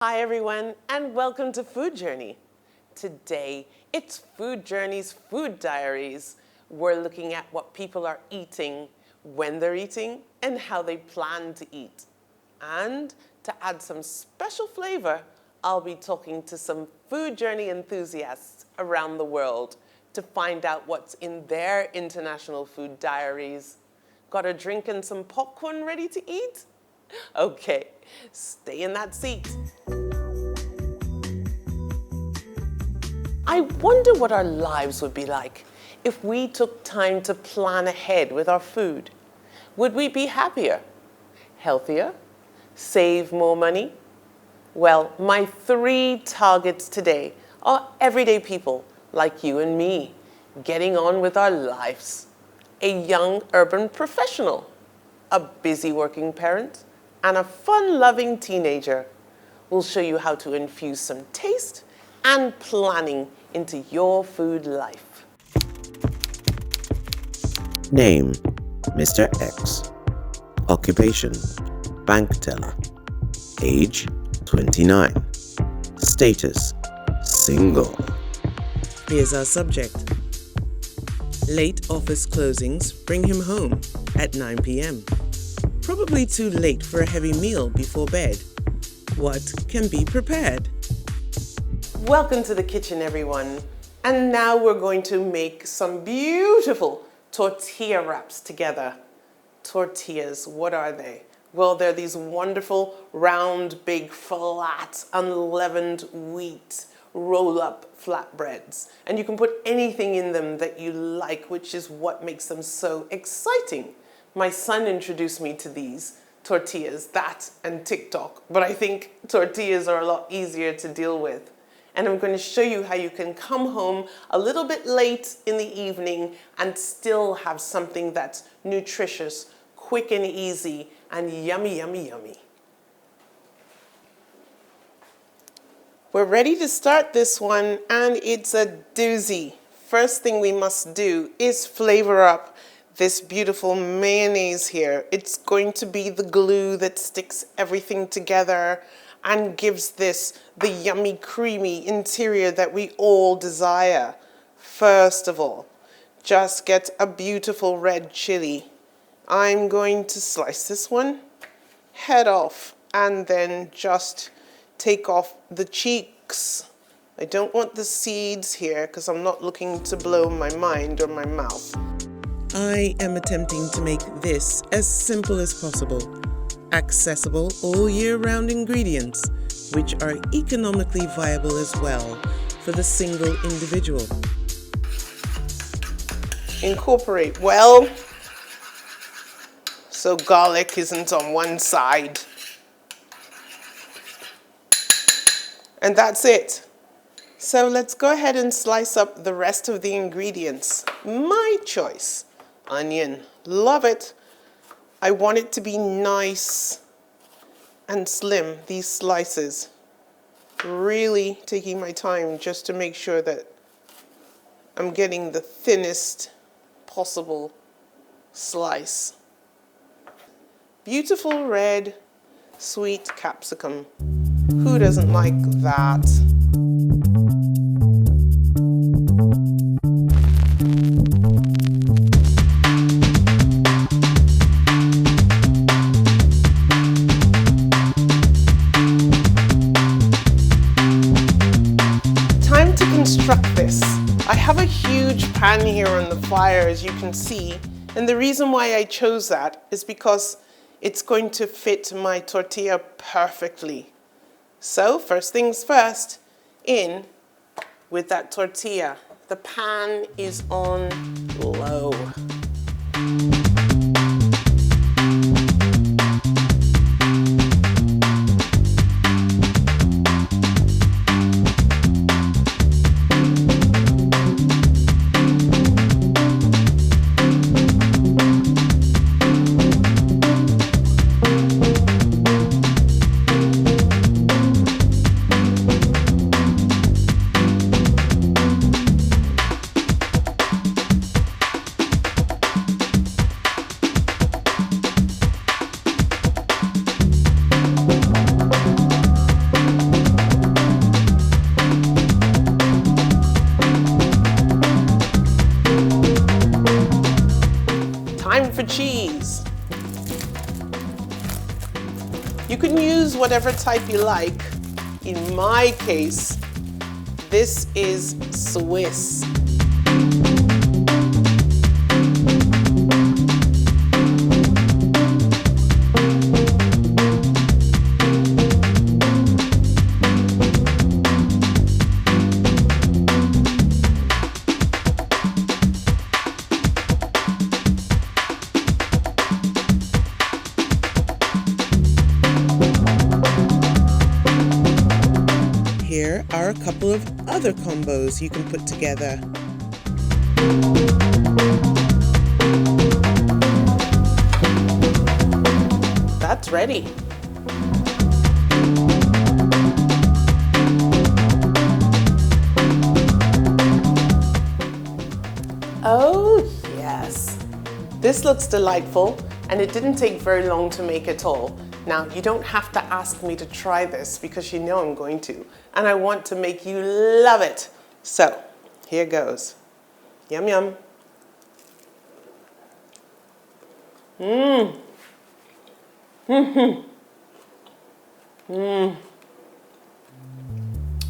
Hi everyone, and welcome to Food Journey. Today, it's Food Journey's Food Diaries. We're looking at what people are eating, when they're eating, and how they plan to eat. And to add some special flavor, I'll be talking to some Food Journey enthusiasts around the world to find out what's in their international food diaries. Got a drink and some popcorn ready to eat? Okay, stay in that seat. I wonder what our lives would be like if we took time to plan ahead with our food. Would we be happier, healthier, save more money? Well, my 3 targets today are everyday people like you and me, getting on with our lives. A young urban professional, a busy working parent, and a fun-loving teenager. We'll show you how to infuse some taste and planning into your food life. Name: Mr. X. Occupation: bank teller. Age: 29. Status: single. Here's our subject. Late office closings bring him home at 9 p.m. Probably too late for a heavy meal before bed. What can be prepared? Welcome to the kitchen, everyone. And now we're going to make some beautiful tortilla wraps together. Tortillas, what are they? Well, they're these wonderful, round, big, flat, unleavened wheat roll-up flatbreads. And you can put anything in them that you like, which is what makes them so exciting. My son introduced me to these tortillas, that and TikTok, but I think tortillas are a lot easier to deal with. And I'm going to show you how you can come home a little bit late in the evening and still have something that's nutritious, quick and easy, and yummy, yummy, yummy. We're ready to start this one, and it's a doozy. First thing we must do is flavor up this beautiful mayonnaise here. It's going to be the glue that sticks everything together and gives this the yummy, creamy interior that we all desire. First of all, just get a beautiful red chili. I'm going to slice this one, head off, and then just take off the cheeks. I don't want the seeds here because I'm not looking to blow my mind or my mouth. I am attempting to make this as simple as possible. Accessible all year round ingredients, which are economically viable as well for the single individual. Incorporate well, so garlic isn't on one side. And that's it. So let's go ahead and slice up the rest of the ingredients. My choice: onion, love it. I want it to be nice and slim, these slices. Really taking my time just to make sure that I'm getting the thinnest possible slice. Beautiful red, sweet capsicum. Who doesn't like that? Construct this. I have a huge pan here on the fire, as you can see, and the reason why I chose that is because it's going to fit my tortilla perfectly. So first things first, in with that tortilla. The pan is on low. whatever type you like. In my case, this is Swiss. Here are a couple of other combos you can put together. That's ready. Oh, yes. This looks delightful, and it didn't take very long to make at all. Now, you don't have to ask me to try this because you know I'm going to, and I want to make you love it. So, here goes. Yum, yum.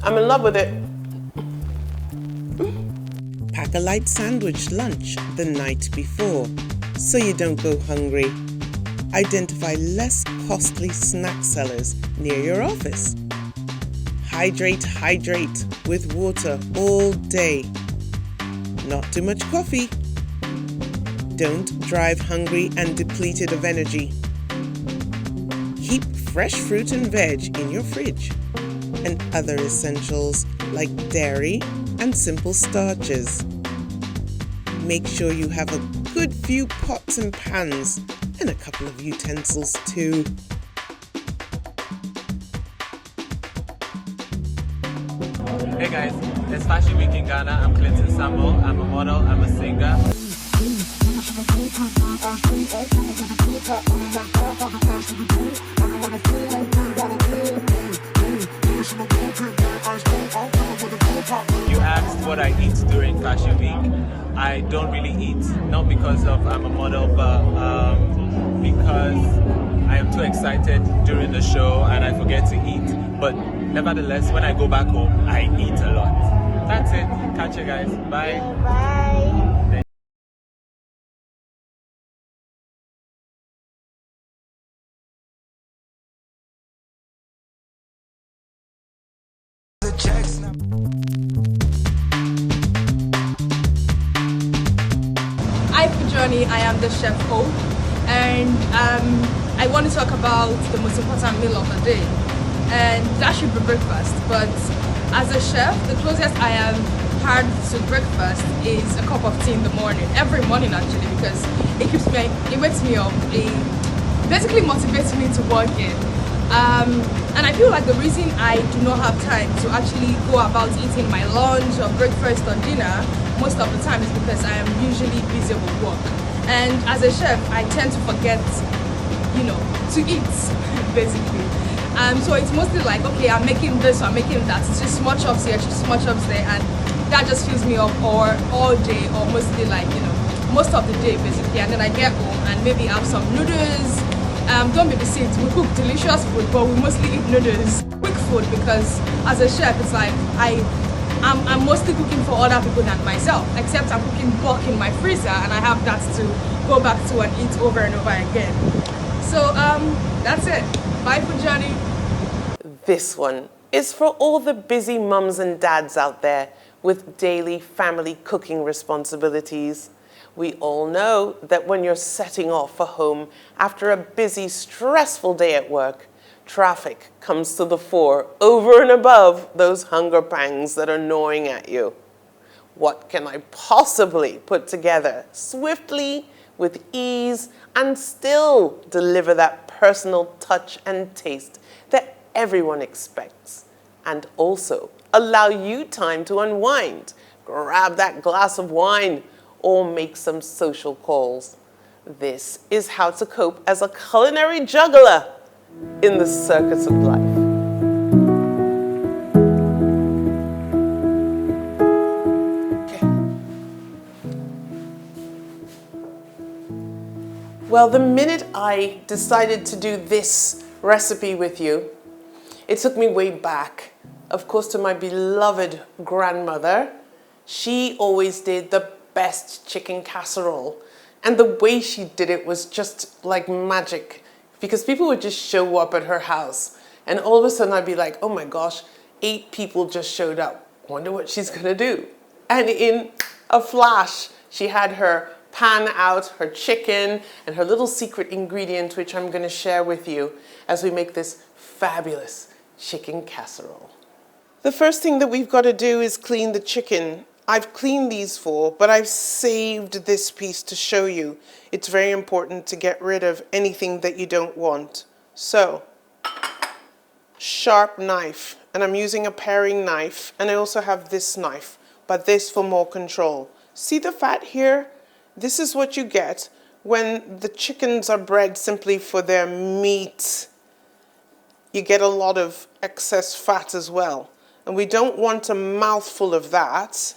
I'm in love with it. Pack a light sandwich lunch the night before so you don't go hungry. Identify less costly snack sellers near your office. Hydrate with water all day. Not too much coffee. Don't drive hungry and depleted of energy. Keep fresh fruit and veg in your fridge, and other essentials like dairy and simple starches. Make sure you have a good few pots and pans and a couple of utensils too. Hey guys, it's Fashion Week in Ghana. I'm Clinton Samuel. I'm a model, I'm a singer. You asked what I eat during Fashion Week. I don't really eat, not because of I'm a model, but because I am too excited during the show and I forget to eat. But nevertheless, when I go back home, I eat a lot. That's it. Catch you guys. Bye. Bye. Hi Johnny, I am the chef Hope, and I want to talk about the most important meal of the day, and that should be breakfast. But as a chef, the closest I am had to breakfast is a cup of tea in the morning, every morning actually, because it wakes me up, it basically motivates me to work in. And I feel like the reason I do not have time to actually go about eating my lunch or breakfast or dinner most of the time is because I am usually busy with work. And as a chef, I tend to forget, to eat, basically. So it's mostly like, okay, I'm making this, I'm making that. It's just small chops here, just small chops there, and that just fills me up all day, or mostly like, most of the day, basically. And then I get home and maybe have some noodles. Don't be deceived, we cook delicious food, but we mostly eat noodles. Quick food, because as a chef, it's like I'm mostly cooking for other people than myself, except I'm cooking bulk in my freezer and I have that to go back to and eat over and over again. So that's it. Bye for Johnny. This one is for all the busy mums and dads out there with daily family cooking responsibilities. We all know that when you're setting off for home after a busy, stressful day at work, traffic comes to the fore over and above those hunger pangs that are gnawing at you. What can I possibly put together swiftly, with ease, and still deliver that personal touch and taste that everyone expects, and also allow you time to unwind, grab that glass of wine, or make some social calls? This is how to cope as a culinary juggler in the circus of life. Okay. Well, the minute I decided to do this recipe with you, It took me way back, of course, to my beloved grandmother. She always did the best chicken casserole. And the way she did it was just like magic, because people would just show up at her house and all of a sudden I'd be like, oh my gosh, 8 people just showed up. Wonder what she's gonna do. And in a flash, she had her pan out, her chicken, and her little secret ingredient, which I'm gonna share with you as we make this fabulous chicken casserole. The first thing that we've got to do is clean the chicken. I've cleaned these 4, but I've saved this piece to show you. It's very important to get rid of anything that you don't want. So, sharp knife, and I'm using a paring knife, and I also have this knife, but this for more control. See the fat here? This is what you get when the chickens are bred simply for their meat. You get a lot of excess fat as well, and we don't want a mouthful of that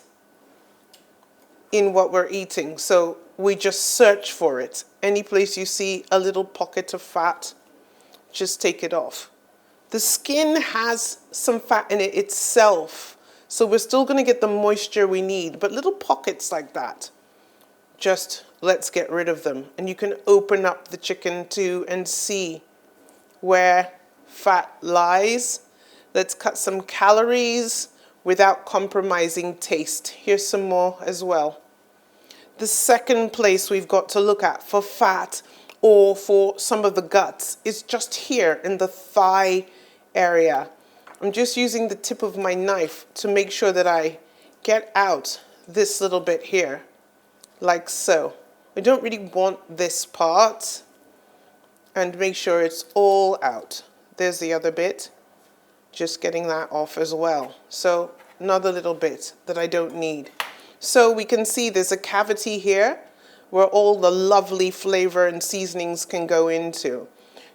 in what we're eating, so we just search for it. Any place you see a little pocket of fat, just take it off. The skin has some fat in it itself, so we're still going to get the moisture we need, but little pockets like that, just let's get rid of them. And you can open up the chicken too and see where fat lies. Let's cut some calories without compromising taste. Here's some more as well. The second place we've got to look at for fat or for some of the guts is just here in the thigh area. I'm just using the tip of my knife to make sure that I get out this little bit here, like so. We don't really want this part, and make sure it's all out. There's the other bit, just getting that off as well. So another little bit that I don't need. So we can see there's a cavity here where all the lovely flavor and seasonings can go into.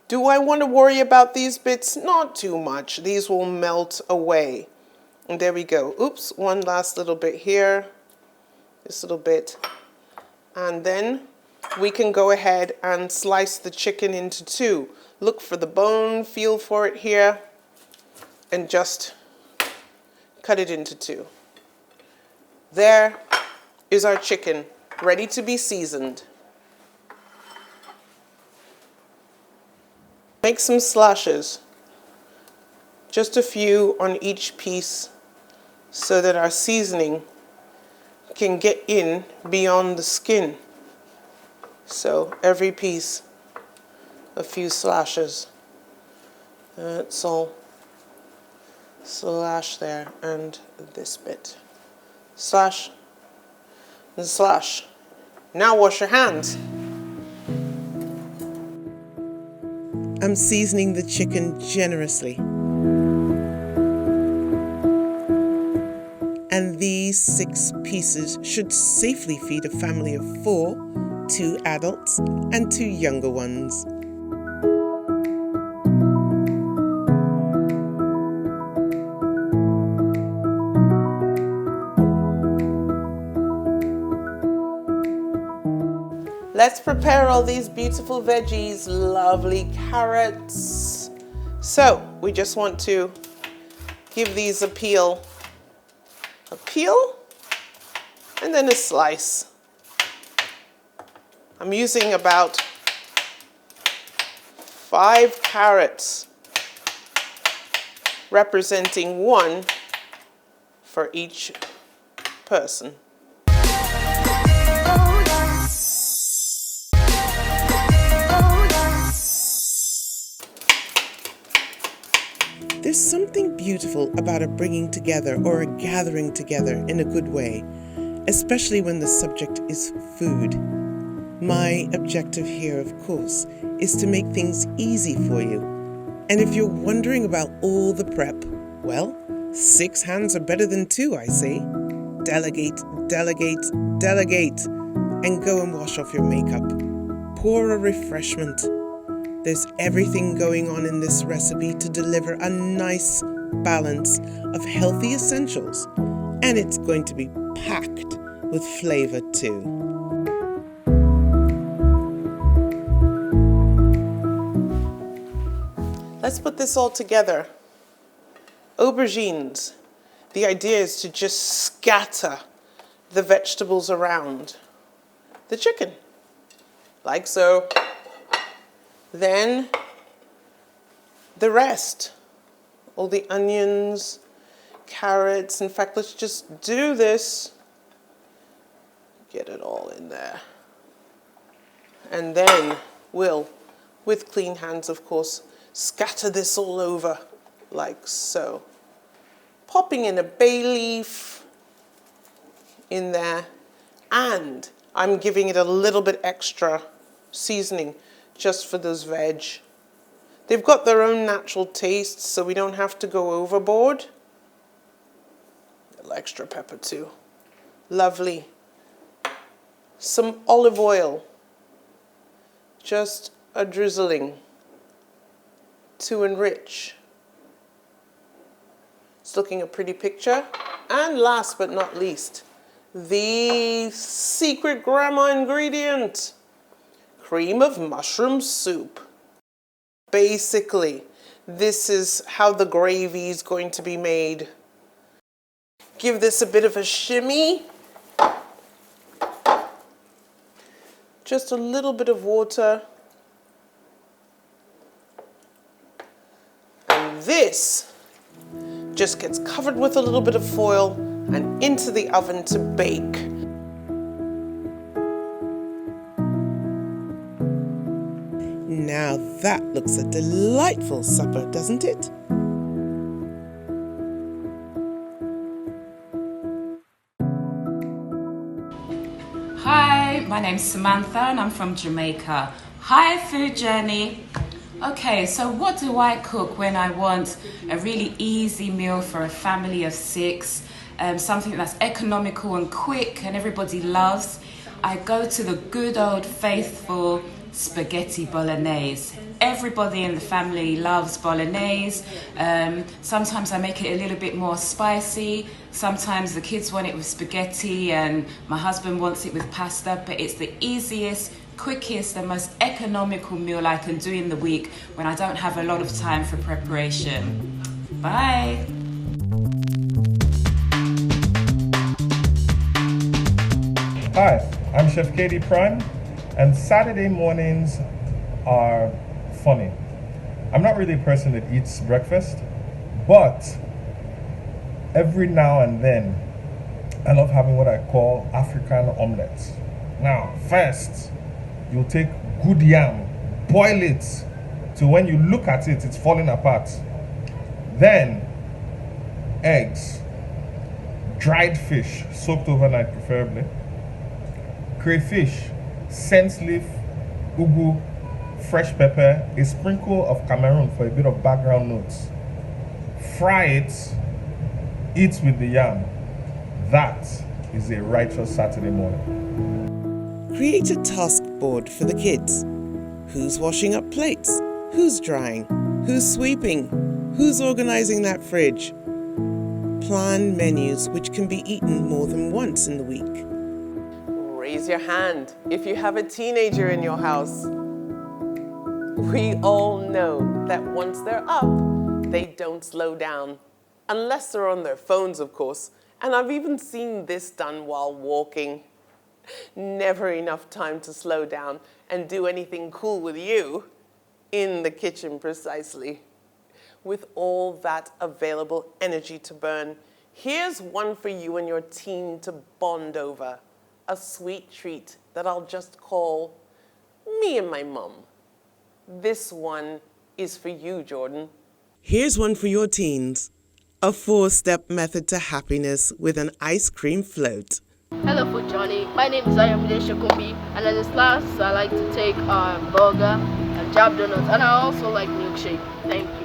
Do I want to worry about these bits? Not too much. These will melt away. And there we go. Oops, one last little bit here. This little bit. And then we can go ahead and slice the chicken into 2. Look for the bone, feel for it here, and just cut it into 2. There is our chicken, ready to be seasoned. Make some slashes, just a few on each piece, so that our seasoning can get in beyond the skin. So every piece, a few slashes. That's all. Slash there, and this bit. Slash and slash. Now wash your hands. I'm seasoning the chicken generously. And these 6 pieces should safely feed a family of 4, 2 adults and 2 younger ones. Let's prepare all these beautiful veggies, lovely carrots. So we just want to give these a peel, and then a slice. I'm using about 5 carrots, representing 1 for each person. There's something beautiful about a bringing together or a gathering together in a good way, especially when the subject is food. My objective here, of course, is to make things easy for you. And if you're wondering about all the prep, well, 6 hands are better than 2, I say. Delegate, delegate, delegate, and go and wash off your makeup. Pour a refreshment. There's everything going on in this recipe to deliver a nice balance of healthy essentials, and it's going to be packed with flavor too. Let's put this all together. Aubergines. The idea is to just scatter the vegetables around the chicken, like so. Then the rest, all the onions, carrots. In fact, let's just do this. Get it all in there. And then we'll, with clean hands of course, scatter this all over like so. Popping in a bay leaf in there, and I'm giving it a little bit extra seasoning just for those veg. They've got their own natural tastes, so we don't have to go overboard. A little extra pepper too. Lovely. Some olive oil. Just a drizzling to enrich. It's looking a pretty picture. And last but not least, the secret grandma ingredient, cream of mushroom soup. Basically, this is how the gravy is going to be made. Give this a bit of a shimmy. Just a little bit of water. And this just gets covered with a little bit of foil and into the oven to bake. Now that looks a delightful supper, doesn't it? Hi, my name's Samantha and I'm from Jamaica. Hi, Food Journey. Okay, so what do I cook when I want a really easy meal for a family of 6? Something that's economical and quick and everybody loves. I go to the good old faithful spaghetti bolognese. Everybody in the family loves bolognese. Sometimes I make it a little bit more spicy. Sometimes the kids want it with spaghetti and my husband wants it with pasta, but it's the easiest, quickest and most economical meal I can do in the week when I don't have a lot of time for preparation. Bye. Hi, I'm Chef Katie Prime, and Saturday mornings are funny. I'm not really a person that eats breakfast, but every now and then I love having what I call African omelets. Now, first, you'll take good yam, boil it till when you look at it, it's falling apart. Then, eggs, dried fish, soaked overnight preferably, crayfish, scent leaf, ugu, fresh pepper, a sprinkle of Cameroon for a bit of background notes. Fry it, eat with the yam. That is a righteous Saturday morning. Create a task board for the kids. Who's washing up plates? Who's drying? Who's sweeping? Who's organizing that fridge? Plan menus which can be eaten more than once in the week. Raise your hand if you have a teenager in your house. We all know that once they're up, they don't slow down. Unless they're on their phones, of course. And I've even seen this done while walking. Never enough time to slow down and do anything cool with you in the kitchen precisely. With all that available energy to burn, here's one for you and your team to bond over. A sweet treat that I'll just call me and my mum. This one is for you, Jordan. Here's one for your teens. A 4-step method to happiness with an ice cream float. Hello, Food Johnny. My name is Ayamide Shokumbi, and in this class, I like to take burger and jab donuts, and I also like milkshake. Thank you.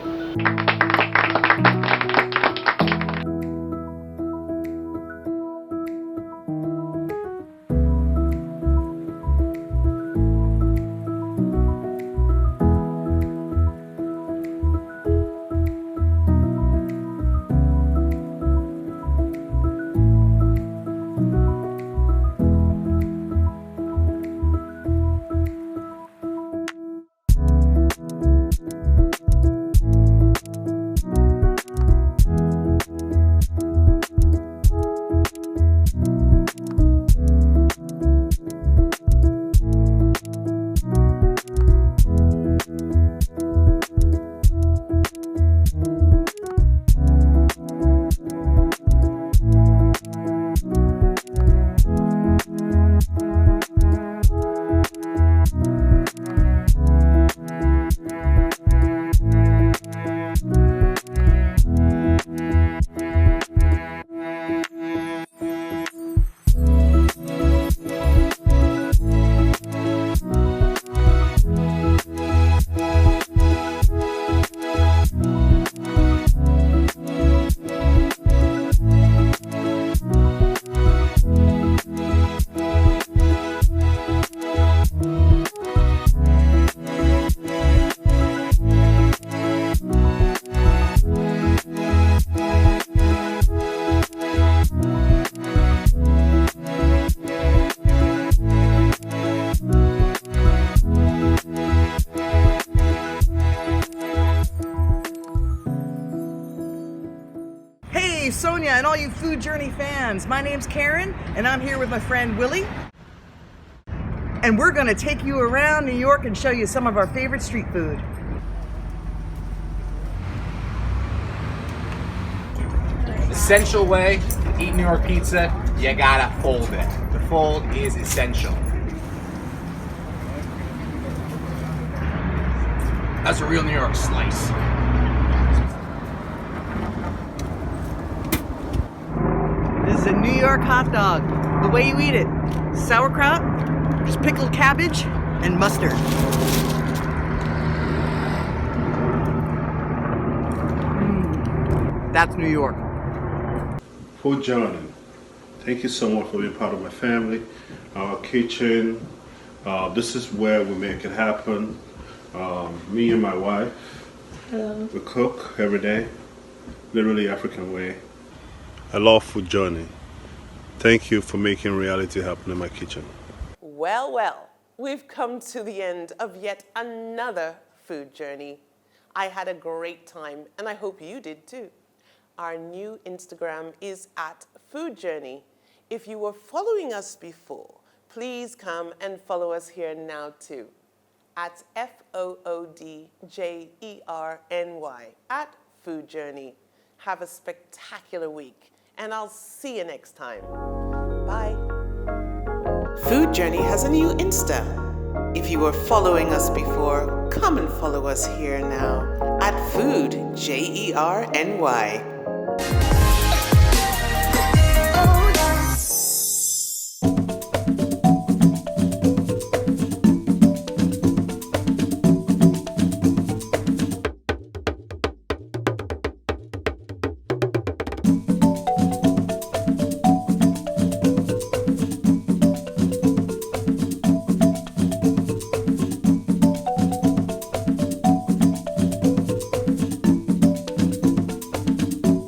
Jenny, Sonia, and all you Food Journey fans. My name's Karen, and I'm here with my friend Willie. And we're going to take you around New York and show you some of our favorite street food. Essential way to eat New York pizza, you gotta fold it. The fold is essential. That's a real New York slice. This is a New York hot dog. The way you eat it, sauerkraut, just pickled cabbage, and mustard. That's New York. Food Journey. Thank you so much for being part of my family, our kitchen. This is where we make it happen. Me and my wife, we cook every day, literally African way. I love Food Journey. Thank you for making reality happen in my kitchen. Well, well, we've come to the end of yet another food journey. I had a great time, and I hope you did too. Our new Instagram is @foodjourney. If you were following us before, please come and follow us here now too. @FOODJERNY, @foodjourney. Have a spectacular week, and I'll see you next time. Bye. Food Journey has a new Insta. If you were following us before, come and follow us here now @foodjerny.